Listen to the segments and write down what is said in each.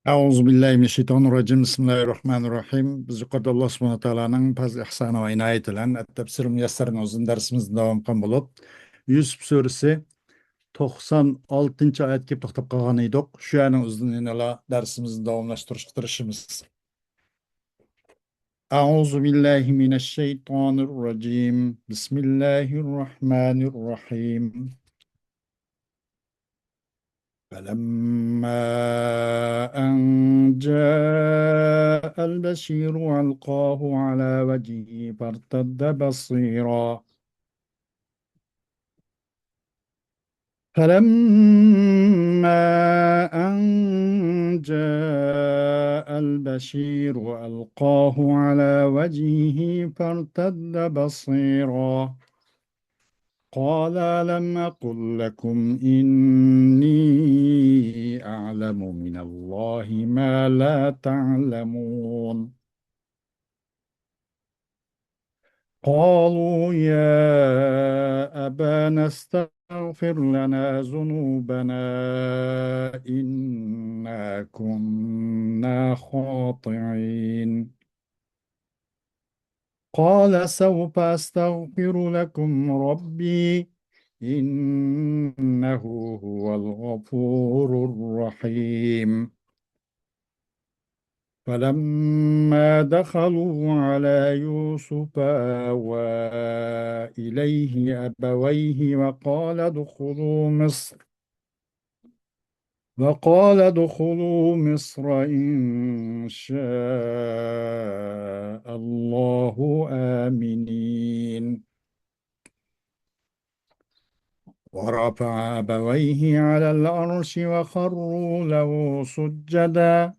Euzubillahimineşşeytanirracim. Bismillahirrahmanirrahim. Biz yukarıda Allah subhanahu wa ta'ala'nın fazl ihsanı ve inayet bilen tefsir müyesserin uzun dersimiz devam kılan bulup Yusuf suresi 96. ayetke to'xtab qolgan edik. Shu yerning uzunluğuyla dersimizni davomlashtirishga tirishimiz. Euzubillahimineşşeytanirracim. Bismillahirrahmanirrahim. فلما أن جاء البشير ألقاه على وجهه فارتد بصيرا فلما أن جاء البشير ألقاه على وجهه فارتد بصيرا قال لم أقل لكم إني أعلم من الله ما لا تعلمون قالوا يا أبانا استغفر لنا ذنوبنا إنا كنا خاطئين قال سوف أستغفر لكم ربي إنه هو الغفور الرحيم فلما دخلوا على يوسف آوى إليه أبويه وقال ادخلوا مصر إن شاء الله آمنين ورفع أبويه على العرش وخروا له سجدا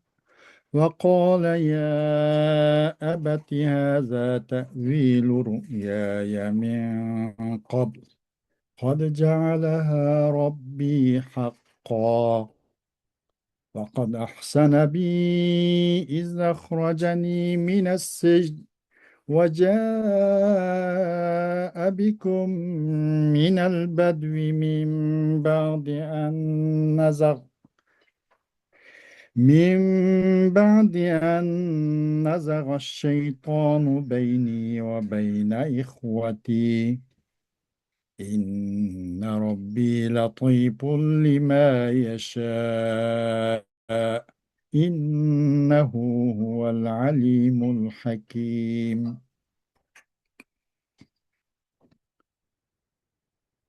وقال يا أبت هذا تأويل رؤياي من قبل قد جعلها ربي حقا وقد أحسن بي إذ أخرجني من السجن وجاء بكم من البدو من بعد أن نزغ الشيطان بيني وبين إخوتي إن ربي لطيف لما يشاء إنه هو العليم الحكيم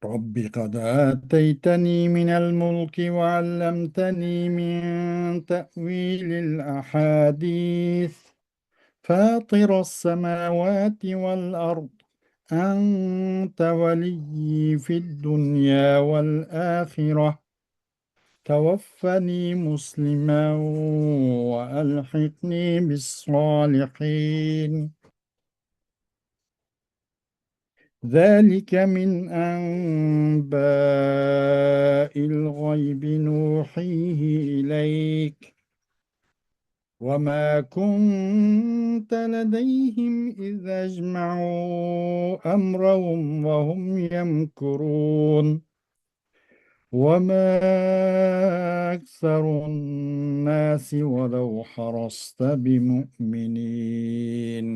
رب قد آتيتني من الملك وعلمتني من تأويل الأحاديث فاطر السماوات والأرض أنت ولي في الدنيا والآخرة توفني مسلما وألحقني بالصالحين ذلك من أنباء الغيب نوحيه إليك وما كنت لديهم إذ أجمعوا أمرهم وهم يمكرون وما أكثر الناس ولو حرصت بمؤمنين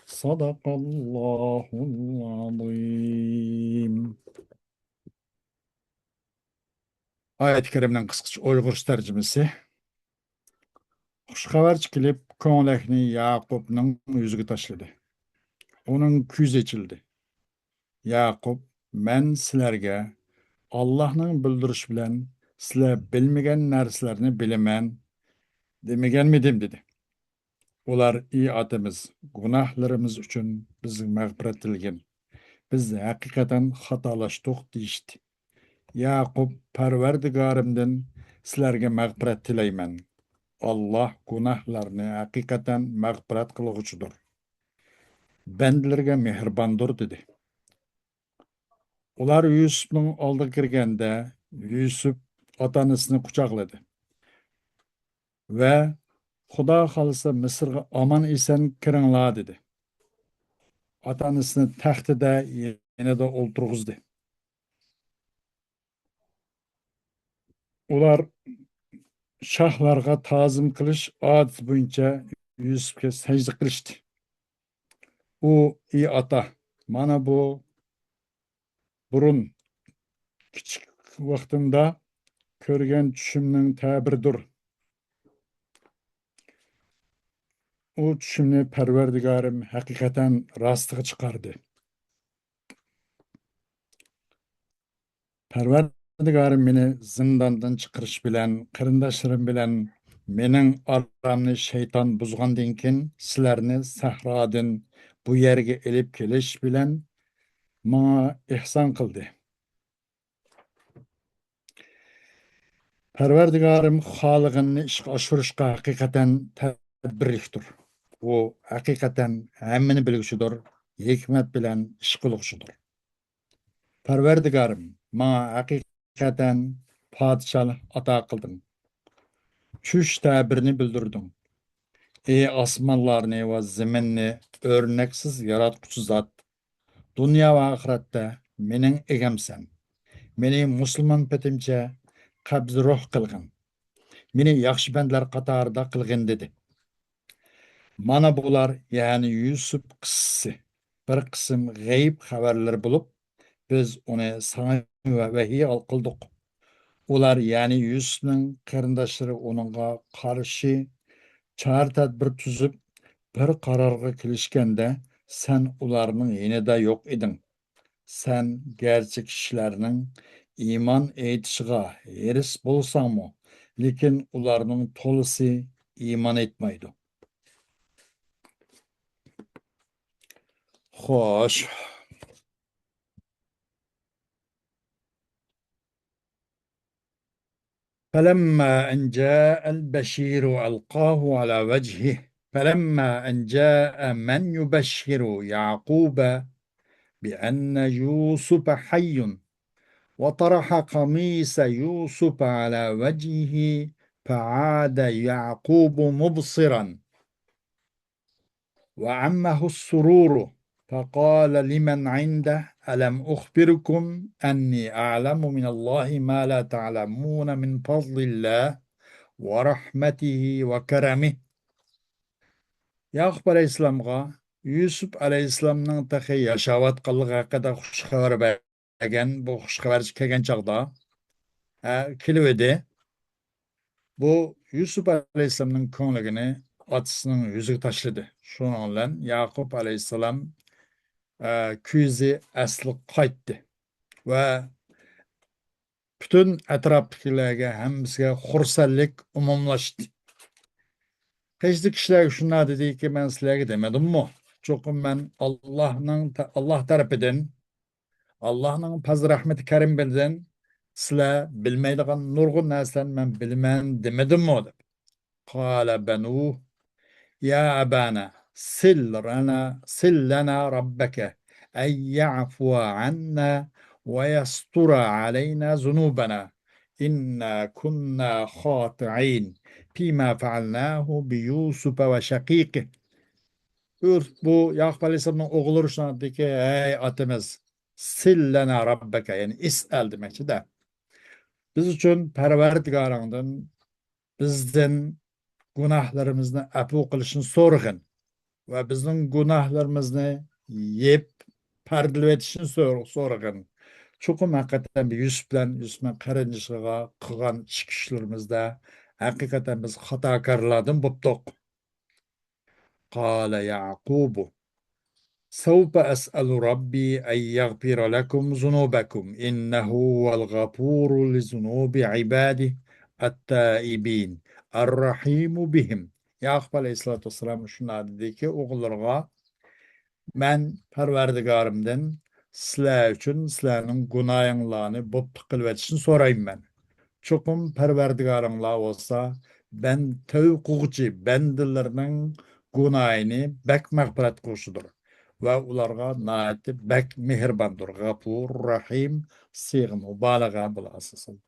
صدق الله العظيم. Ayet-i Kerim'den kısaca Uygur tercümesi. Xushxabar kelib, ko'nglakni Yaqubning yuziga tashladi. Uning ko'zi ochildi. Yaqub, men sizlarga Allohning bildirishi bilan sizlar bilmagan narsalarni bilaman demaganmidim dedi. Ular, ey otamiz, gunohlarimiz uchun bizga mag'firat tilgin. Biz haqiqatan xatolashdik deyishdi. Yaqub, Parvardigorimdan sizlarga mag'firat tilayman. Allah gunohlarni haqiqatan mag'firat qilg'uchidir. Bandalarga mehribondir dedi. Ular Yusufning oldiga kirganda Yusuf ota-onasini quchoqladi va Xudo xolisa Misrga omon eson kiringlar dedi. Ota-onasini taxtida yanada o'ltirg'izdi. Ular shohlarga ta'zim qilish odati bo'yicha Yusufga sajda qilishdi. U, ey ota, mana bu burun kichik vaqtimda ko'rgan tushimning ta'biridir. U tushimni Parvardigorim haqiqatan rostiga chiqardi. Parvardigorim meni zindondan chiqarish bilan, qarindoshlarim bilan mening oramni shayton buzgandan keyin sizlarni sahrodan bu yerga elib kelish bilan menga ehson qildi. Parvardigorim xohlaganini ishga oshirishga haqiqatan tadbirlikdir. U haqiqatan hammani bilguchidir, hikmat bilan ish qiluvchidir. Parvardigorim menga haqiqatan podshohlik ato qilding. Tush ta'birini bildirding. Ey osmonlarni va zaminni o'rnaksiz yaratquchi zot, dunyo va oxiratda mening egamsan. Meni musulmon patimcha qabz ruh qilgin. Meni yaxshi bandlar qatorida qilgin dedi. Mana bular, ya'ni Yusuf qissasi, bir qism g'ayb xabarlar bo'lib, biz uni sana va vahiy qildik. Ular, ya'ni Yusufning qarindoshlari uningga qarshi chora tadbir tuzib, bir qarorga kelishganda sen ularning yanida yo'q eding. Sen gerçi kishilarning iymon etishiga eris bo'lsangmi, lekin ularning to'lisi iymon etmaydi. Xo'sh, فلما أن جاء البشير ألقاه على وجهه فلما أن جاء من يبشر يعقوب بأن يوسف حي وطرح قميص يوسف على وجهه فعاد يعقوب مبصرا وعمه السرور فقال لمن عنده ألم أخبركم أني أعلم من الله ما لا تعلمون من فضل الله ورحمته وكرمه. Yaqub Aleyhisselam'a Yusuf Aleyhisselam'ның taxi yaşavatqanlığı haqida xushxabar bergan, bu xushxabar kelgan chaqda kelibdi. Bu Yusuf Aleyhisselam'ның ko'ngligini otasining yuziga tashladi. Shuning bilan Yaqub Aleyhisselam ko'zi asli qaytdi va butun atrofdagilarga hammasiga xursandlik umumlashdi. Qaysi kishilar shunday dediki, men sizlarga demadimmi? Cho'qim men Allah tarafidan, Allohning fazl rahmati karim bilan sizlar bilmaydigan nurg'un narsalarni men bilman demadimmi deb. Qala banu ya abana sil lana rabbaka ay ya'fu anna wa yastura alayna zunubana inna kunna khati'in fima fa'alnahu bi Yusuf ve şakiki. Bu Yaqub Aleyhisselam'ın oğulları şuna dedi ki, ey atımız sil lana rabbaka, yani is'al demekçi de. Biz için Perverdigarından bizden günahlarımızı afu kılışını sorgın ve bizden günahlarımızı yep pardilvetişini sorgın. Çokum hakikaten bir Yusuf'la karıncısıga kıgan çıkışlarımızda hakikaten biz hatakarlardan buptuk. Kâle Ya'kubu سوف أسأل ربي أن يغفر لكم ذنوبكم إنه هو الغفور لذنوب عباده التائبين الرحيم بهم. Yaqub Aleyhisselatü Vesselam şuna dedi ki, oğullarga ben Parvardigarımdan sizler için sizlerinin günahlarını boptuk kılvetişini sorayım ben. Çokum Parvardigarımla olsa ben tevkuğucu bendilerinin günahını bek mağfiret kuşudur. Ve ularga naati bek mihirbandır. Gafur, Rahim, sığ mübalağa bulasısın.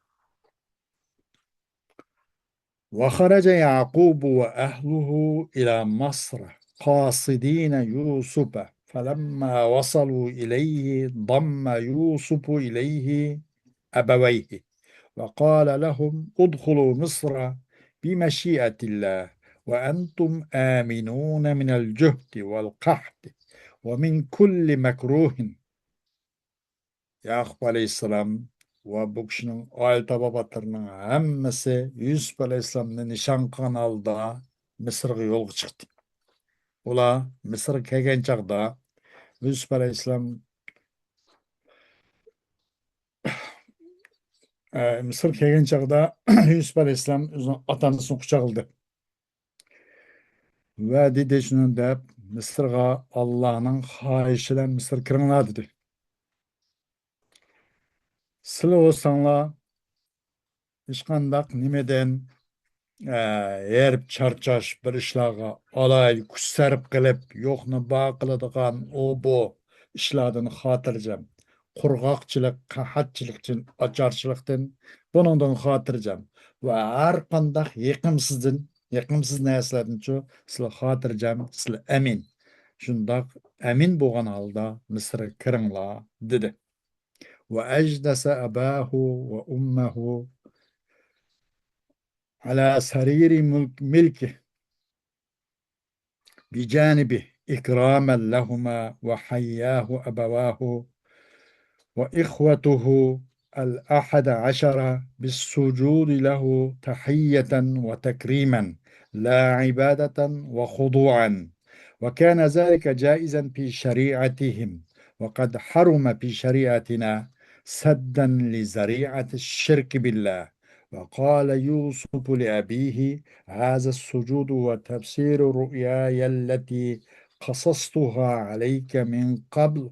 وخرج يعقوب وأهله إلى مصر قاصدين يوسف فلما وصلوا إليه ضم يوسف إليه أبويه وقال لهم ادخلوا مصر بمشيئة الله وأنتم آمنون من الجهد والقحط ومن كل مكروه. Yakup Aleyhisselam ve bu kişinin aile babalarının hemmesi Yusuf Aleyhisselam'ın nişan kanalda Mısır'a yolga çıktı. Ula Mısır'a kelgen çağda Yusuf Aleyhisselam Mısır kelgen çağda Yusuf Aleyhisselam özünün atanısını kucağıldı. Ve dedi şunu deyip Mısır'a Allah'ın haişiyle Mısır kırına dedi. Sıla olsanla işkandak nimeden erip çarçaş bir işlağa alay kuş serip kılıp yoknu bağ kılıdıgan o bu işlardan hatırlayacağım. Kurgakçılık, kahatçılık için açarçılıktan bunundan hatırlayacağım. Ve her kandak yıkımsız neslerden ço sizle hatırlayacağım, sizle emin. Şundak emin boğan halda Mısır'ı kırınla dedi. Ve ecdese abahu ve ummehu على سرير ملكه بجانبه إكراما لهما وحياه أبواه وإخوته الأحد عشر بالسجود له تحية وتكريما لا عبادة وخضوعا. وكان ذلك جائزا في شريعتهم وقد حرم في شريعتنا سدا لذريعة الشرك بالله. وقال يوسف لأبيه هذا السجود وتفسير رؤياي التي قصصتها عليك من قبل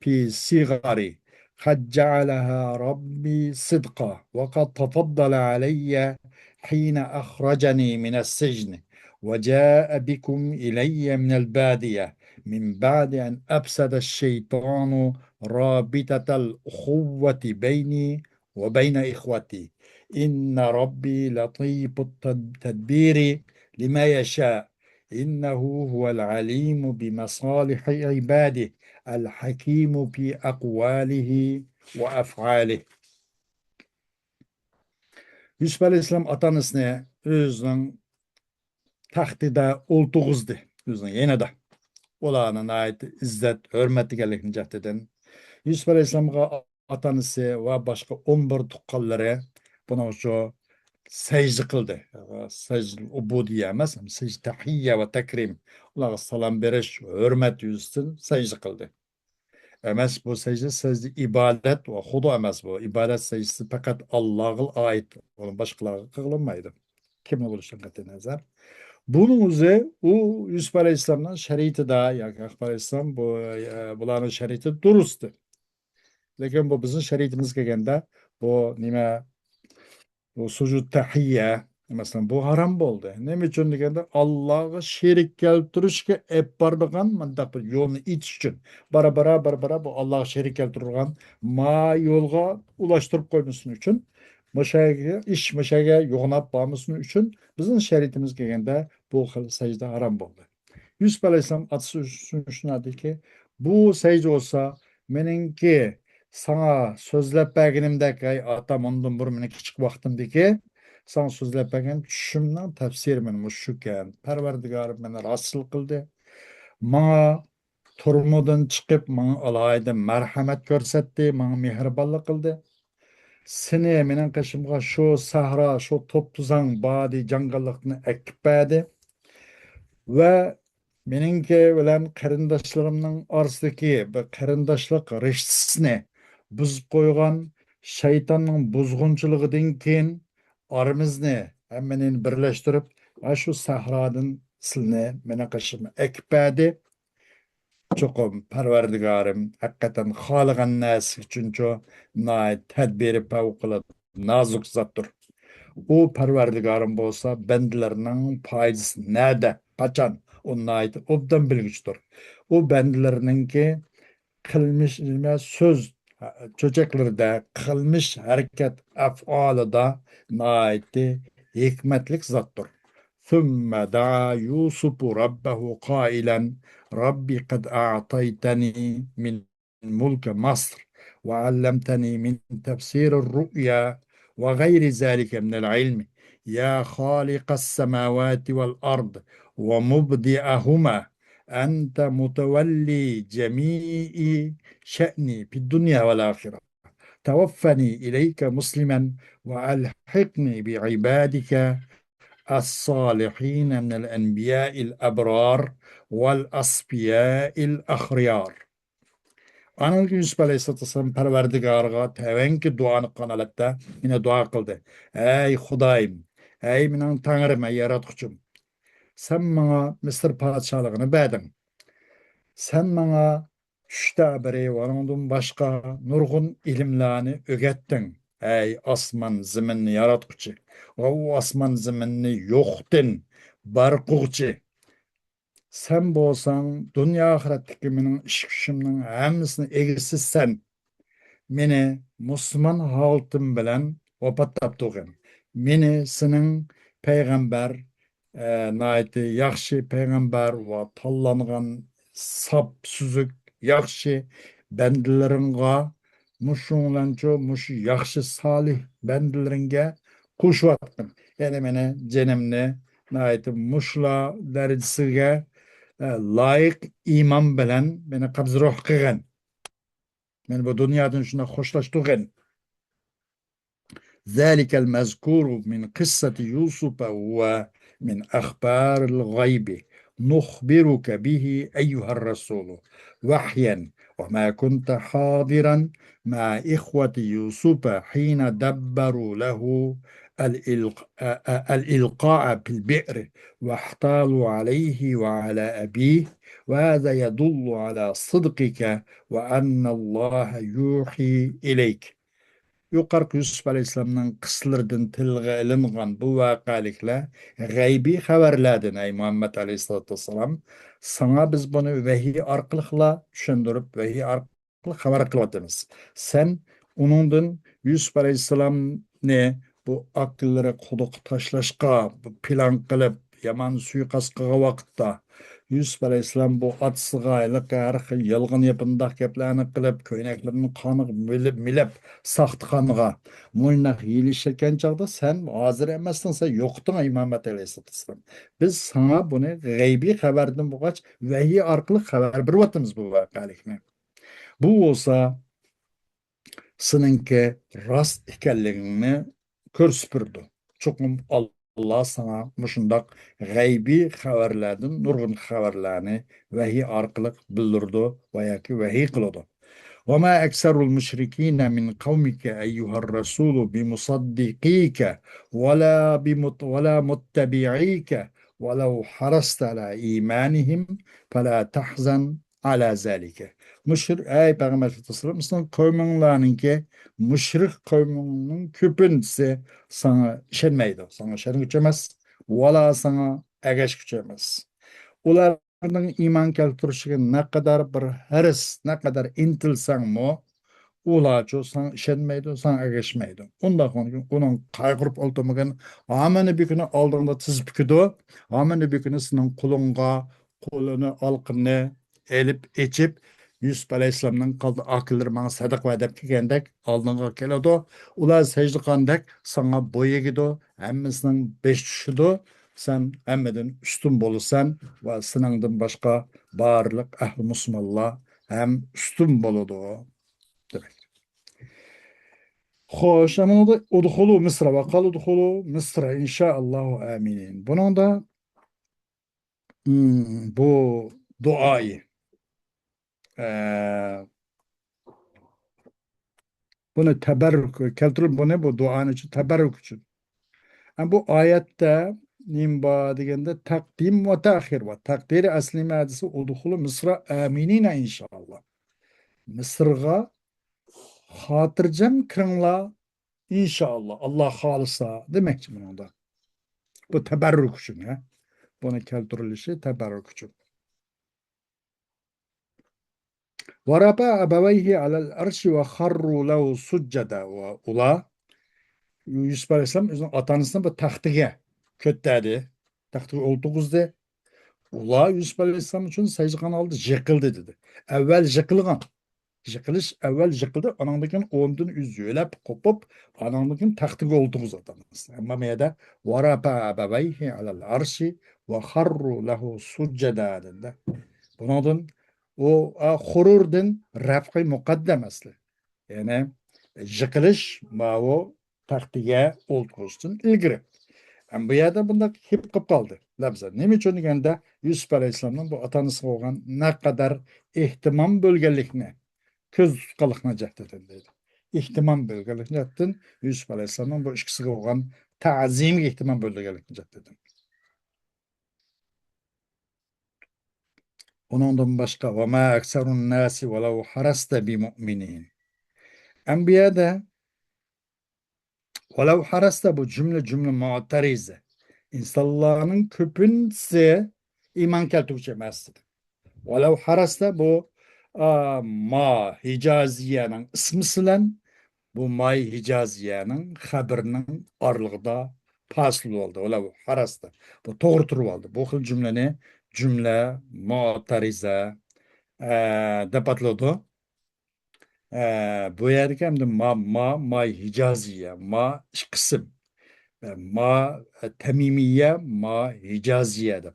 في صغري قد جعلها ربي صدقا وقد تفضل علي حين أخرجني من السجن وجاء بكم إلي من البادية من بعد أن أفسد الشيطان رابطة الأخوة بيني وبين إخوتي. إن ربي لطيف التدبير لما يشاء إنه هو العليم بمصالح عباده الحكيم في أقواله وأفعاله. Yusuf Aleyhisselam atanısını özünün tahtida oltuğuzdu. Özünün yine de. Olağanın ait izzet, hürmeti gelikini cahdeden. Yusuf Aleyhisselam'a atanısı ve başka 11 tuqqalları buna şu secde kıldı. Secde ubudiye emas, secde tahiyye ve tekrim. Ularga salam beriş, hürmet yüzüsün secde kıldı. Emas bu secde ibadet ve hudu emas bu. İbadet secdesi fakat Allah'a ait. Onun başkalarına kılınmaydı. Kim olursa katı nazar. Bunun üzerine o Yusuf Aleyhisselam'ın şeriti da Yakup Aleyhisselam buların şeriti durustı. Lakin bu bizim şeritimiz gelgende bu nime bu sucud tahiyye mesela bu haram oldu. Ne için degende Allah'a şerik keltirişke ep barbagan mandak bir yolunu itiş için. Bara bu Allah'a şerik keltirgan ma yolga ulaştırıp koymasın için. Meşege yoğunap bağımlısının için bizim şeritimiz gelgende bu secde haram oldu. Yusuf Aleyhisselam atısı şuna dedi ki bu secde olsa meninki sana sözlep bergenimdek ay atam ondan bur meni kichik vaqtimdiki sana sözlep bergen tushimdan tafsir meni shukan Parvardigorim meni rasul qildi manga turmudan chiqib manga alohida marhamat ko'rsatdi manga mehribonlik qildi seni mening qishimga shu sahro shu to'p tuzang bodi jangalliqni akib berdi ve meningki bilan qarindoshlarimning orasidagi bir qarindoshlik rishtasini buzib qo'ygan shaytonning buzg'unchiligidan keyin oramizni hammani birlashtirib va shu sahrodan silni meni qishimni ekib berdi. Cho'qim Parvardigorim haqiqatan xohlagan narsa uchunchu tadbiri favqulodda nozik zotdir. U Parvardigorim bo'lsa bandalarning foydasi nada qachon uni obdan bilgichdir. U bandalarininki qilmish so'z cho'chaklarida qilmish harakat af'olida hikmatlik zotdir. ثم دعا يوسف ربه قائلا ربي قد أعطيتني من ملك مصر وعلمتني من تفسير الرؤيا وغير ذلك من العلم يا خالق السماوات والأرض ومبدئهما أنت متولي جميع شأني في الدنيا والآخرة توفني إليك مسلما وألحقني بعبادك الصالحين من الأنبياء الأبرار والأصفياء الأخيار. Anıl Yusuf Aleyhisselam Parvardigarıga tevenki duanı kanalıkta yine dua kıldı. Ey Hudayım, ey minin Tanrım, ey yaratıcım. Sen bana Mısır padişahlığını verdin. Sen bana üçte biri var ondan başka nurgun ilimlerini öğrettin. Ey asman zeminni yaratıcı. O asman zeminni yoktun. Barkıcı. Sen bolsan dünya ahiretteki menin iş gücümün hemmisini egisiz sen. Meni Müslüman haltım bilen opattap tuğun. Meni senin peygamber, naiti yaxşı peygamber ve tallangan sap süzük yaxşı bendileringa muşunlanço muş yaxşı salih bendileringe kuşvattım. Yani meni cenemni naiti muşla derecesiga layık iman bilen beni kabzıruh kıgan. Men bu dünyadan şuna hoşlaştığın. ذلك المذكور من قصة يوسف ومن أخبار الغيب نخبرك به أيها الرسول وحيا وما كنت حاضرا مع إخوة يوسف حين دبروا له الإلقاء في البئر واحتالوا عليه وعلى أبيه وهذا يدل على صدقك وأن الله يوحي إليك. Yukarı Yusuf Aleyhisselam'ın kıslardan tilge ilingan bu vakalikle gaybi haberlerden ey Muhammed Aleyhisselatü Vesselam sana biz bunu vehiy arkalıkla düşündürüp vehiy arkalık haber kıladınız. Sen onundan Yusuf Aleyhisselam ne bu akılları kuduk taşlaşka plan kılıp yaman suikastkaga vakıtta Yusuf Aleyhisselam bu atsıgaylık her yılgın yapındak geplerini kılıp köyneklerini kanık milip saxtıqanға мойнақ елішілген чағда сән азыр еместің, сән жоқтың имамат алейхиссалам. Біз саңа бұны ғайби хабардан бұғач вәхи арқылы хабар бір ватымыз бұл вақалықны. Бұл olsa sınınki rast ikenliğini körsüpürdü. Çokum Allah sana muşundak gaybi haberlerden nurgun haberlerini vehi arkalık bildirdi veya ki vehi kılıdı. وما أكثر المشركين من قومك أيها الرسول بمصدقيك ولا متبعيك ولو حرصت على إيمانهم فلا تحزن على ذلك. Ey Peygamber Aleyhisselam kavminlarınki müşrik kavminin köpüntüsü sana işenmeydi. Sana işen güçemez. Valla sana egeş güçemez. Ularning iymon keltirishiga naqadar bir haris, naqadar intilsangmi, ular sana ishonmaydi, sana ergashmaydi. Unda uning qayg'urib o'ltirmagan, hamani bekini oldingda tizib kidi, hamani bekini sening qo'lini olqini elib echib, Yusuf Aleyhisselam'ın qaldı akılları bana sadak va deb kelgandek oldinga keladi. Ular sajda qilgandek sana bo'yigidi, hammasining besh tushidi. Sen hemmeden üstün bolusan ve sınandın başka bağırlık ahli Müslümanlar hem üstün boludu demek. Hoş, ama da udhulu Mısır'a ve kal udhulu Mısır'a inşaallahu aminin. Bunun da bu duayı bunu teberrük keltirip bu duanın için teberrük için. Yani bu ayette nimba degende takdim ve tahir var. Takdiri asli madisi udhulu Mısır'a aminine inşallah. Mısır'a hatırcam kırınla inşallah Allah halisa demek ki bunun da. Bu teberrük için. Bunu keltirilişi teberrük için. وَرَفَعَ أَبَوَيْهِ عَلَى الْأَرْشِ وَخَرُّوا لَهُ سُجَّدًا ve ula Yusuf Aleyhisselam özünün atanısını bu taxtıga köttədi. Taxtıga olduzdu. Ula Yusuf Aleyhisselam için secde aldı, jıkıldı dedi. Evvel jıkılgan. Jıkılış evvel jıkıldı. Anandıkin ondun üzüylep kopup anandıkin taxtıga oldunuz. Ama meyada varapa abaveyhi alal arşi ve harru lehu succeda dedi. Bunun o horurdun rafqi muqaddam asli. Yani jıkılış ma o taxtıga oldunuzdan ilgiri. Bu yerda bunda hep qilib qoldi labza. Nima uchun deganda Yusuf alayhissalomning bu atanisi bo'lgan naqadar ehtimom bo'lganlikni ko'z tutqanlikni jahtidan deydi. Ehtimom bo'lganlikdan Yusuf alayhissalomning bu ikkisiga bo'lgan ta'zimiga ehtimom bo'lganlikni jahtidan. Uningdan boshqa va ma aksarun nasi walau harasta bi mu'minin. Anbiyada walau harasta bu cümle mu'tarize. İnsanların köpünsü iman keltuvchi emas. Walau harasta bu ma Hicaziye'nin ismi silen bu may Hicaziye'nin haberinin arlığında paslı oldu. Walau harasta. Bu doğru turu oldu. Bu xil cümleni cümle mu'tarize dep atıldı. Bu yerdeki hem de may Hicaziye, ma kısım. Ma temimiye, ma Hicaziye dep.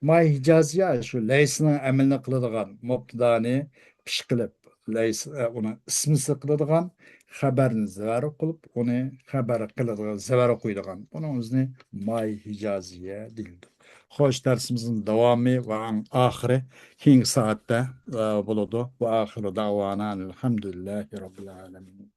Ma Hicaziye şu leysinin emelini kılıdığan mubtidani piş kılıp leys onu ismisi kılıdığan haberini zevara kılıp onu haber kılıdığan zevara koyduğan onun izni ma Hicaziye dildi. Hoş dersimizin devamı ve ahire keyingi saatte buludu ve ahiru davana elhamdülillahi rabbil alemin.